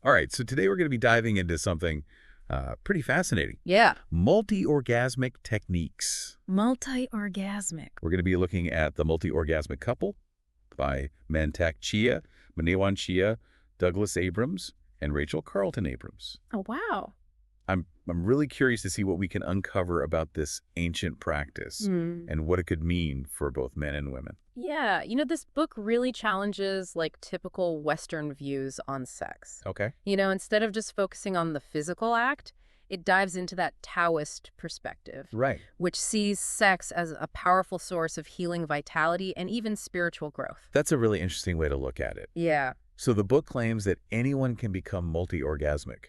All right, so today we're going to be diving into something pretty fascinating. Yeah. Multi-orgasmic techniques. Multi-orgasmic. We're going to be looking at The Multi-Orgasmic Couple by Mantak Chia, Chia, Douglas Abrams, and Rachel Carlton Abrams. Oh, wow. I'm really curious to see what we can uncover about this ancient practice and what it could mean for both men and women. Yeah, this book really challenges typical Western views on sex. Okay. Instead of just focusing on the physical act, it dives into that Taoist perspective, Right. which sees sex as a powerful source of healing vitality and even spiritual growth. That's a really interesting way to look at it. Yeah. So the book claims that anyone can become multi-orgasmic,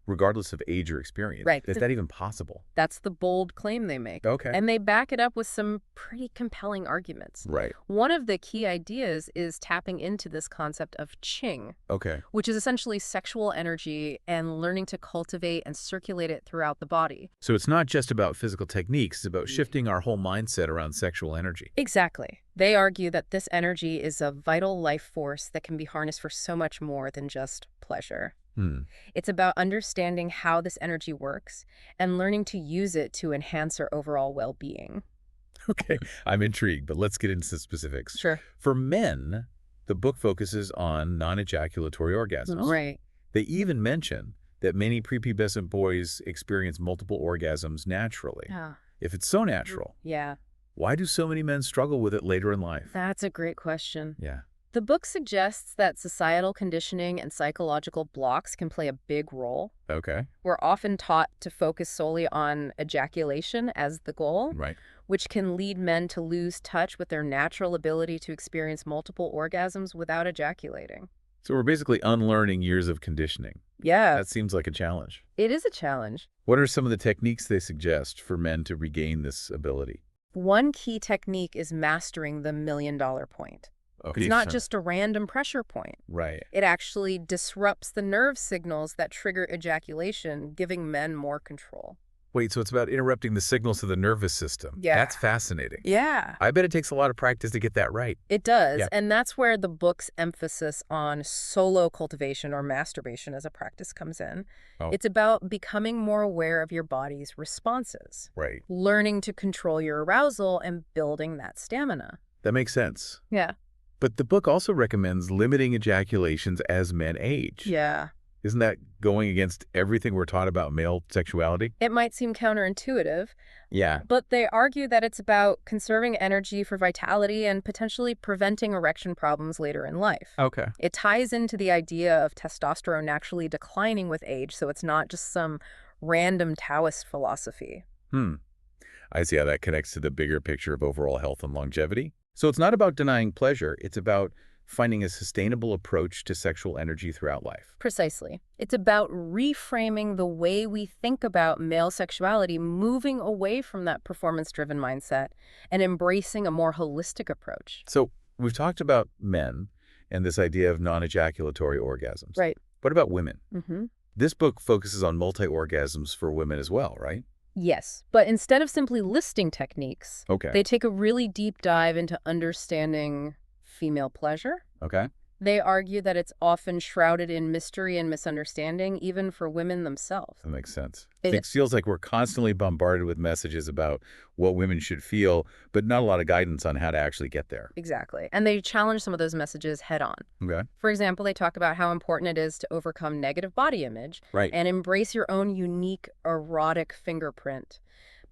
regardless of age or experience. Right. Is that even possible? That's the bold claim they make. Okay. And they back it up with some pretty compelling arguments. Right. One of the key ideas is tapping into this concept of qing, Okay. which is essentially sexual energy and learning to cultivate and circulate it throughout the body. So it's not just about physical techniques, it's about shifting our whole mindset around sexual energy. Exactly. They argue that this energy is a vital life force that can be harnessed for so much more than just pleasure. It's about understanding how this energy works and learning to use it to enhance our overall well-being. Okay. I'm intrigued, but let's get into the specifics. Sure. For men, the book focuses on non-ejaculatory orgasms. Right. They even mention that many prepubescent boys experience multiple orgasms naturally. Yeah. If it's so natural, Yeah. why do so many men struggle with it later in life? That's a great question. Yeah. The book suggests that societal conditioning and psychological blocks can play a big role. Okay. We're often taught to focus solely on ejaculation as the goal, Right. which can lead men to lose touch with their natural ability to experience multiple orgasms without ejaculating. So we're basically unlearning years of conditioning. Yeah, That seems like a challenge. it is a challenge. What are some of the techniques they suggest for men to regain this ability? One key technique is mastering the million-dollar point. Okay. It's not just a random pressure point. Right. It actually disrupts the nerve signals that trigger ejaculation, giving men more control. Wait, so it's about interrupting the signals of the nervous system. Yeah. That's fascinating. Yeah. I bet it takes a lot of practice to get that right. It does, Yeah. and that's where the book's emphasis on solo cultivation or masturbation as a practice comes in. Oh. It's about becoming more aware of your body's responses, Right. learning to control your arousal, and building that stamina. That makes sense. Yeah. But the book also recommends limiting ejaculations as men age. Yeah. Isn't that going against everything we're taught about male sexuality? It might seem counterintuitive, Yeah. but they argue that it's about conserving energy for vitality and potentially preventing erection problems later in life. Okay. It ties into the idea of testosterone naturally declining with age, so it's not just some random Taoist philosophy. I see how that connects to the bigger picture of overall health and longevity. So it's not about denying pleasure. It's about finding a sustainable approach to sexual energy throughout life. Precisely. It's about reframing the way we think about male sexuality, moving away from that performance-driven mindset and embracing a more holistic approach. So we've talked about men and this idea of non-ejaculatory orgasms. Right. What about women? Mm-hmm. This book focuses on multi-orgasms for women as well, right? Yes, but instead of simply listing techniques, Okay. they take a really deep dive into understanding female pleasure. Okay. They argue that it's often shrouded in mystery and misunderstanding, even for women themselves. That makes sense. It- It feels like we're constantly bombarded with messages about what women should feel, but not a lot of guidance on how to actually get there. Exactly. And they challenge some of those messages head on. Okay. For example, they talk about how important it is to overcome negative body image Right. and embrace your own unique erotic fingerprint.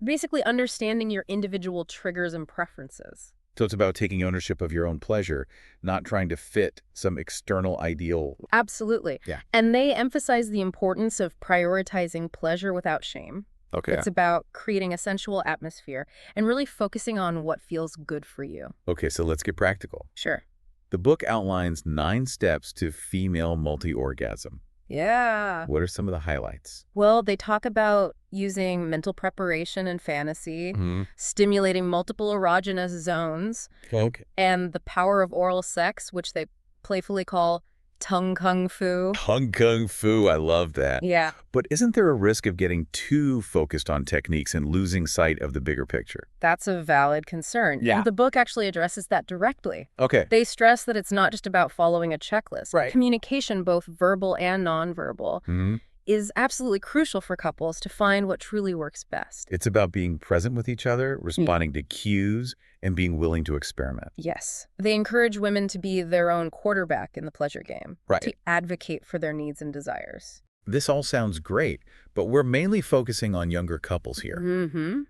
Basically understanding your individual triggers and preferences. So it's about taking ownership of your own pleasure, not trying to fit some external ideal. Absolutely. Yeah. And they emphasize the importance of prioritizing pleasure without shame. Okay. It's about creating a sensual atmosphere and really focusing on what feels good for you. Okay, so let's get practical. Sure. The book outlines 9 steps to female multi-orgasm. Yeah. What are some of the highlights? Well, they talk about using mental preparation and fantasy, stimulating multiple erogenous zones, Okay. and the power of oral sex, which they playfully call Tongue kung fu. Hung Kung Fu, I love that. Yeah. But isn't there a risk of getting too focused on techniques and losing sight of the bigger picture? That's a valid concern. Yeah. And the book actually addresses that directly. Okay. They stress that it's not just about following a checklist. Right. Communication, both verbal and nonverbal, Hmm. is absolutely crucial for couples to find what truly works best. It's about being present with each other, responding to cues, and being willing to experiment. Yes. They encourage women to be their own quarterback in the pleasure game, Right. to advocate for their needs and desires. This all sounds great, but we're mainly focusing on younger couples here. Mm-hmm.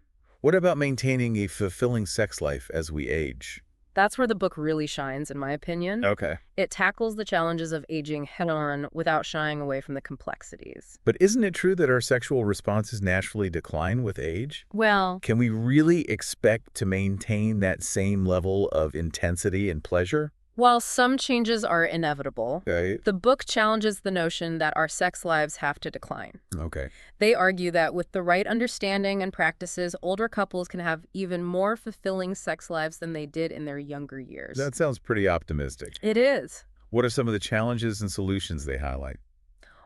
What about maintaining a fulfilling sex life as we age? That's where the book really shines, in my opinion. Okay. It tackles the challenges of aging head-on without shying away from the complexities. But isn't it true that our sexual responses naturally decline with age? Well, Can we really expect to maintain that same level of intensity and pleasure? while some changes are inevitable, Okay. the book challenges the notion that our sex lives have to decline. Okay. They argue that with the right understanding and practices, older couples can have even more fulfilling sex lives than they did in their younger years. That sounds pretty optimistic. It is. What are some of the challenges and solutions they highlight?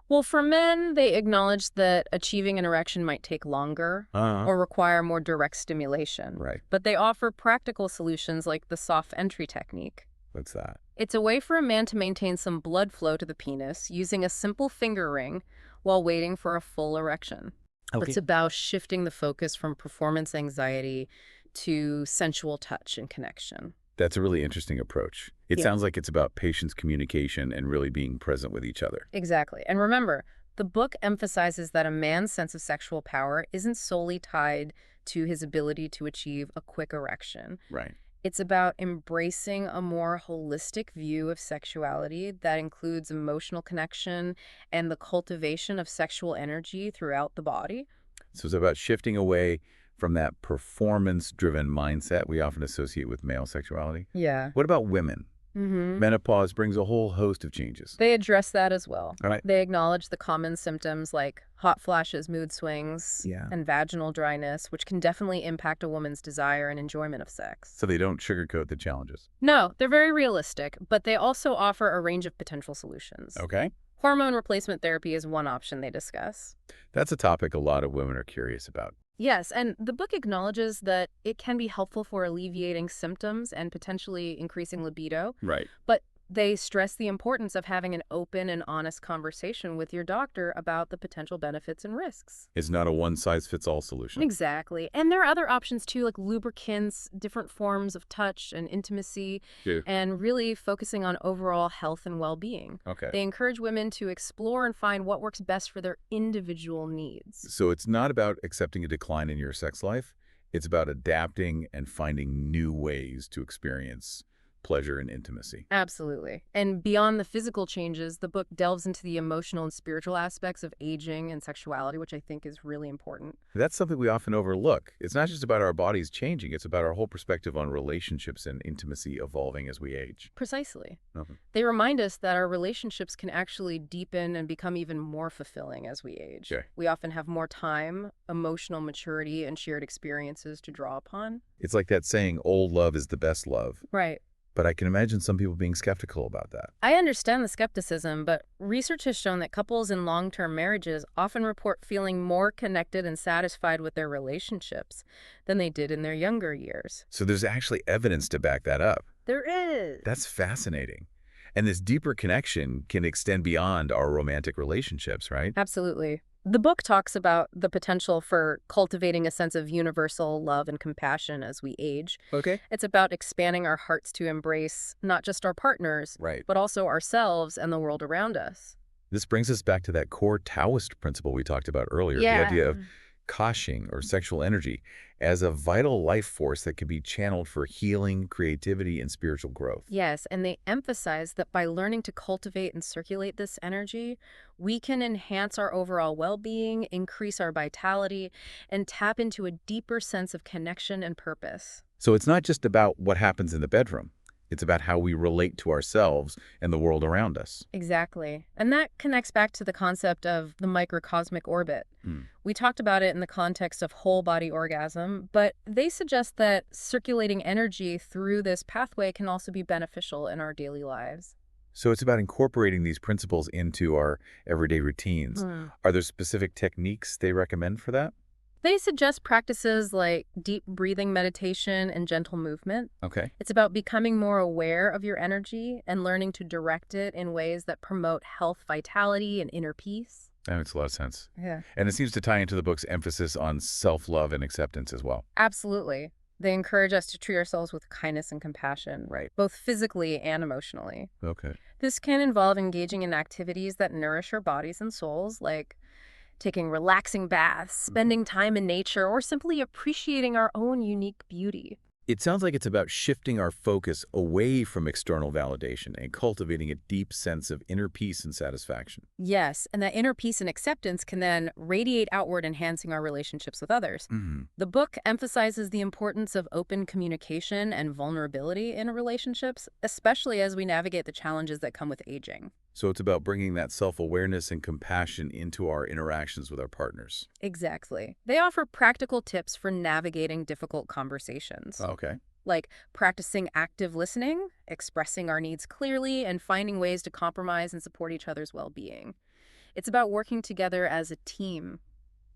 Well, for men, they acknowledge that achieving an erection might take longer or require more direct stimulation. Right. But they offer practical solutions like the soft entry technique. What's that? It's a way for a man to maintain some blood flow to the penis using a simple finger ring while waiting for a full erection. It's about shifting the focus from performance anxiety to sensual touch and connection. That's a really interesting approach. It Yeah. sounds like it's about patience, communication, and really being present with each other. Exactly. And remember, the book emphasizes that a man's sense of sexual power isn't solely tied to his ability to achieve a quick erection. Right. It's about embracing a more holistic view of sexuality that includes emotional connection and the cultivation of sexual energy throughout the body. So it's about shifting away from that performance-driven mindset we often associate with male sexuality. Yeah. What about women? Mm-hmm. Menopause brings a whole host of changes. They address that as well. All right. They acknowledge the common symptoms like hot flashes, mood swings, Yeah. and vaginal dryness, which can definitely impact a woman's desire and enjoyment of sex. So they don't sugarcoat the challenges. No, they're very realistic, but they also offer a range of potential solutions. Okay. Hormone replacement therapy is one option they discuss. That's a topic a lot of women are curious about. Yes, and the book acknowledges that it can be helpful for alleviating symptoms and potentially increasing libido, Right. but they stress the importance of having an open and honest conversation with your doctor about the potential benefits and risks. It's not a one-size-fits-all solution. Exactly. And there are other options too, like lubricants, different forms of touch and intimacy, Yeah. and really focusing on overall health and well-being. Okay. They encourage women to explore and find what works best for their individual needs. So it's not about accepting a decline in your sex life. It's about adapting and finding new ways to experience pleasure and intimacy. Absolutely. And beyond the physical changes, the book delves into the emotional and spiritual aspects of aging and sexuality, which I think is really important. That's something we often overlook. It's not just about our bodies changing. It's about our whole perspective on relationships and intimacy evolving as we age. Precisely. Okay. They remind us that our relationships can actually deepen and become even more fulfilling as we age. Okay. We often have more time, emotional maturity, and shared experiences to draw upon. It's like that saying, old love is the best love. Right. But I can imagine some people being skeptical about that. I understand the skepticism, but research has shown that couples in long-term marriages often report feeling more connected and satisfied with their relationships than they did in their younger years. So there's actually evidence to back that up. There is. That's fascinating. And this deeper connection can extend beyond our romantic relationships, right? Absolutely. The book talks about the potential for cultivating a sense of universal love and compassion as we age. Okay. It's about expanding our hearts to embrace not just our partners, Right. but also ourselves and the world around us. This brings us back to that core Taoist principle we talked about earlier, the idea of Kashing, or sexual energy, as a vital life force that can be channeled for healing, creativity, and spiritual growth. Yes, and they emphasize that by learning to cultivate and circulate this energy, we can enhance our overall well-being, increase our vitality, and tap into a deeper sense of connection and purpose. So it's not just about what happens in the bedroom. It's about how we relate to ourselves and the world around us. Exactly. And that connects back to the concept of the microcosmic orbit. We talked about it in the context of whole body orgasm, but they suggest that circulating energy through this pathway can also be beneficial in our daily lives. So it's about incorporating these principles into our everyday routines. Are there specific techniques they recommend for that? They suggest practices like deep breathing meditation and gentle movement. Okay. It's about becoming more aware of your energy and learning to direct it in ways that promote health, vitality, and inner peace. That makes a lot of sense. Yeah. And it seems to tie into the book's emphasis on self-love and acceptance as well. Absolutely. They encourage us to treat ourselves with kindness and compassion, Right. both physically and emotionally. Okay. This can involve engaging in activities that nourish our bodies and souls, like taking relaxing baths, spending time in nature, or simply appreciating our own unique beauty. It sounds like it's about shifting our focus away from external validation and cultivating a deep sense of inner peace and satisfaction. Yes, and that inner peace and acceptance can then radiate outward, enhancing our relationships with others. The book emphasizes the importance of open communication and vulnerability in relationships, especially as we navigate the challenges that come with aging. So it's about bringing that self-awareness and compassion into our interactions with our partners. Exactly. They offer practical tips for navigating difficult conversations, Okay. like practicing active listening, expressing our needs clearly, and finding ways to compromise and support each other's well-being. It's about working together as a team.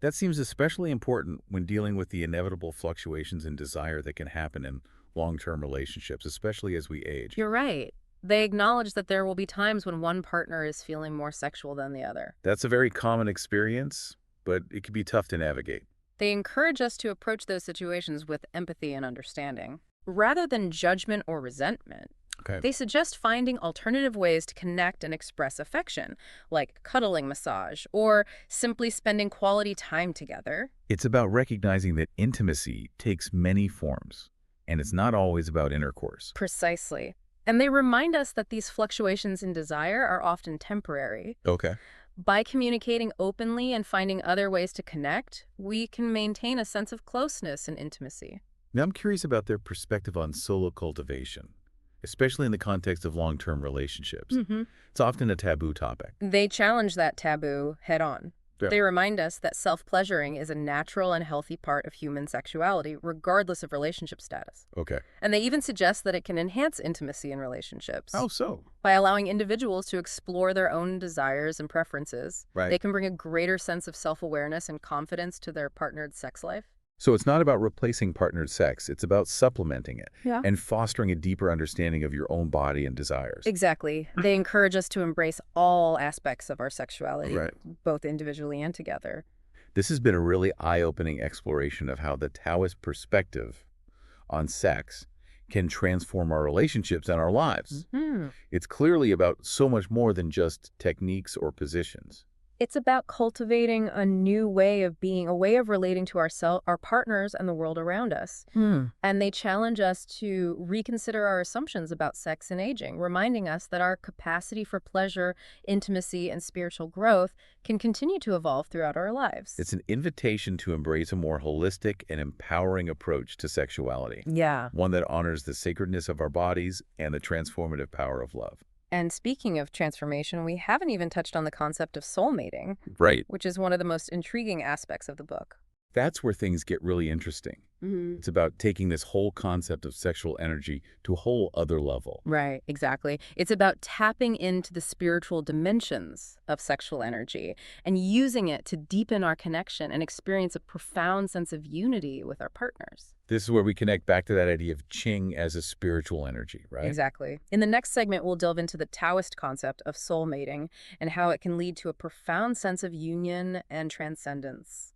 That seems especially important when dealing with the inevitable fluctuations in desire that can happen in long-term relationships, especially as we age. You're right. They acknowledge that there will be times when one partner is feeling more sexual than the other. That's a very common experience, but it can be tough to navigate. They encourage us to approach those situations with empathy and understanding, rather than judgment or resentment. Okay. They suggest finding alternative ways to connect and express affection, like cuddling massage, or simply spending quality time together. It's about recognizing that intimacy takes many forms, and it's not always about intercourse. Precisely. And they remind us that these fluctuations in desire are often temporary. Okay. By communicating openly and finding other ways to connect, we can maintain a sense of closeness and intimacy. Now I'm curious about their perspective on solo cultivation, especially in the context of long-term relationships. It's often a taboo topic. They challenge that taboo head on. Yeah. They remind us that self-pleasuring is a natural and healthy part of human sexuality, regardless of relationship status. Okay. And they even suggest that it can enhance intimacy in relationships. How so? By allowing individuals to explore their own desires and preferences, Right. they can bring a greater sense of self-awareness and confidence to their partnered sex life. So it's not about replacing partnered sex, it's about supplementing it Yeah. and fostering a deeper understanding of your own body and desires. Exactly. They encourage us to embrace all aspects of our sexuality, Right. both individually and together. This has been a really eye-opening exploration of how the Taoist perspective on sex can transform our relationships and our lives. It's clearly about so much more than just techniques or positions. It's about cultivating a new way of being, a way of relating to our partners and the world around us. And they challenge us to reconsider our assumptions about sex and aging, reminding us that our capacity for pleasure, intimacy, and spiritual growth can continue to evolve throughout our lives. It's an invitation to embrace a more holistic and empowering approach to sexuality, Yeah. one that honors the sacredness of our bodies and the transformative power of love. And speaking of transformation, we haven't even touched on the concept of soulmating, Right. which is one of the most intriguing aspects of the book. That's where things get really interesting. It's about taking this whole concept of sexual energy to a whole other level. Right, exactly. It's about tapping into the spiritual dimensions of sexual energy and using it to deepen our connection and experience a profound sense of unity with our partners. This is where we connect back to that idea of Qing as a spiritual energy, right? Exactly. In the next segment, we'll delve into the Taoist concept of soulmating and how it can lead to a profound sense of union and transcendence.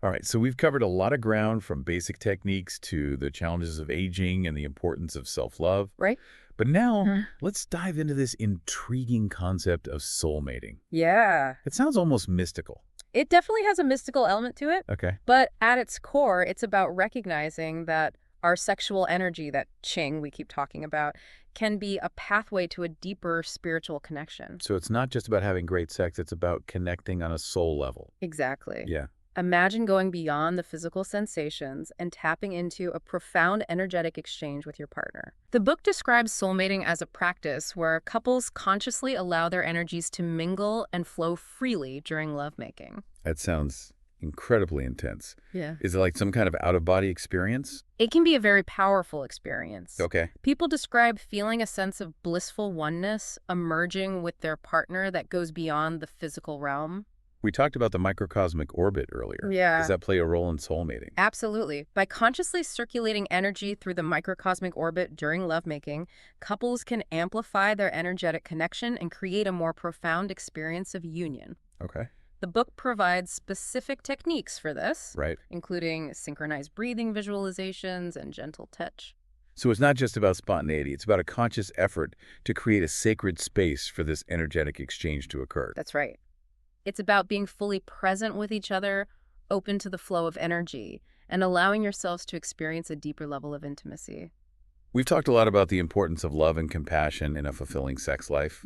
All right, so we've covered a lot of ground, from basic techniques to the challenges of aging and the importance of self-love. Right? But now, let's dive into this intriguing concept of soulmating. Yeah. It sounds almost mystical. It definitely has a mystical element to it, Okay. but at its core, it's about recognizing that our sexual energy, that Qing we keep talking about, can be a pathway to a deeper spiritual connection. So it's not just about having great sex, it's about connecting on a soul level. Exactly. Yeah. Imagine going beyond the physical sensations and tapping into a profound energetic exchange with your partner. The book describes soulmating as a practice where couples consciously allow their energies to mingle and flow freely during lovemaking. That sounds Incredibly intense. Yeah. Is it like some kind of out-of-body experience? It can be a very powerful experience. Okay. People describe feeling a sense of blissful oneness emerging with their partner that goes beyond the physical realm. We talked about the microcosmic orbit earlier. Does Yeah. that play a role in soulmating? Absolutely. By consciously circulating energy through the microcosmic orbit during lovemaking, couples can amplify their energetic connection and create a more profound experience of union. Okay. The book provides specific techniques for this, Right. including synchronized breathing visualizations and gentle touch. So it's not just about spontaneity. It's about a conscious effort to create a sacred space for this energetic exchange to occur. That's right. It's about being fully present with each other, open to the flow of energy, and allowing yourselves to experience a deeper level of intimacy. We've talked a lot about the importance of love and compassion in a fulfilling sex life.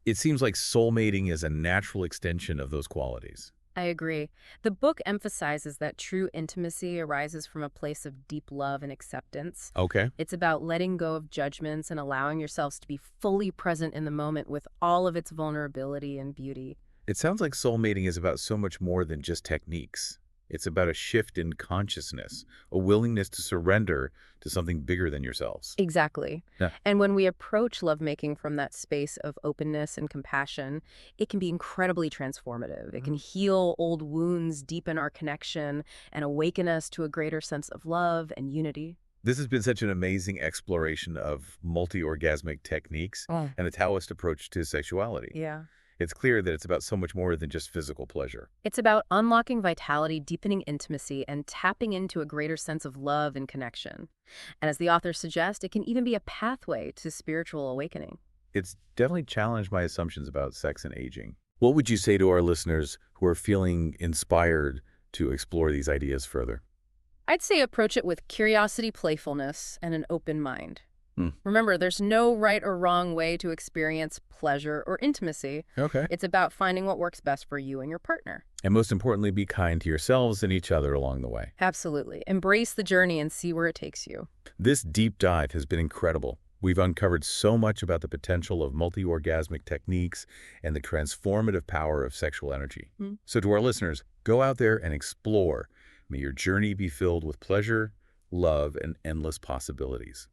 It seems like soulmating is a natural extension of those qualities. I agree. The book emphasizes that true intimacy arises from a place of deep love and acceptance. Okay. It's about letting go of judgments and allowing yourselves to be fully present in the moment with all of its vulnerability and beauty. It sounds like soulmating is about so much more than just techniques. It's about a shift in consciousness, a willingness to surrender to something bigger than yourselves. Exactly. Yeah. And when we approach lovemaking from that space of openness and compassion, it can be incredibly transformative. It can heal old wounds, deepen our connection, and awaken us to a greater sense of love and unity. This has been such an amazing exploration of multi-orgasmic techniques and the Taoist approach to sexuality. Yeah. It's clear that it's about so much more than just physical pleasure. It's about unlocking vitality, deepening intimacy, and tapping into a greater sense of love and connection. And as the author suggests, it can even be a pathway to spiritual awakening. It's definitely challenged my assumptions about sex and aging. What would you say to our listeners who are feeling inspired to explore these ideas further? I'd say approach it with curiosity, playfulness, and an open mind. Hmm. Remember, there's no right or wrong way to experience pleasure or intimacy. Okay. It's about finding what works best for you and your partner. And most importantly, be kind to yourselves and each other along the way. Absolutely. Embrace the journey and see where it takes you. This deep dive has been incredible. We've uncovered so much about the potential of multi-orgasmic techniques and the transformative power of sexual energy. So to our listeners, go out there and explore. May your journey be filled with pleasure, love, and endless possibilities.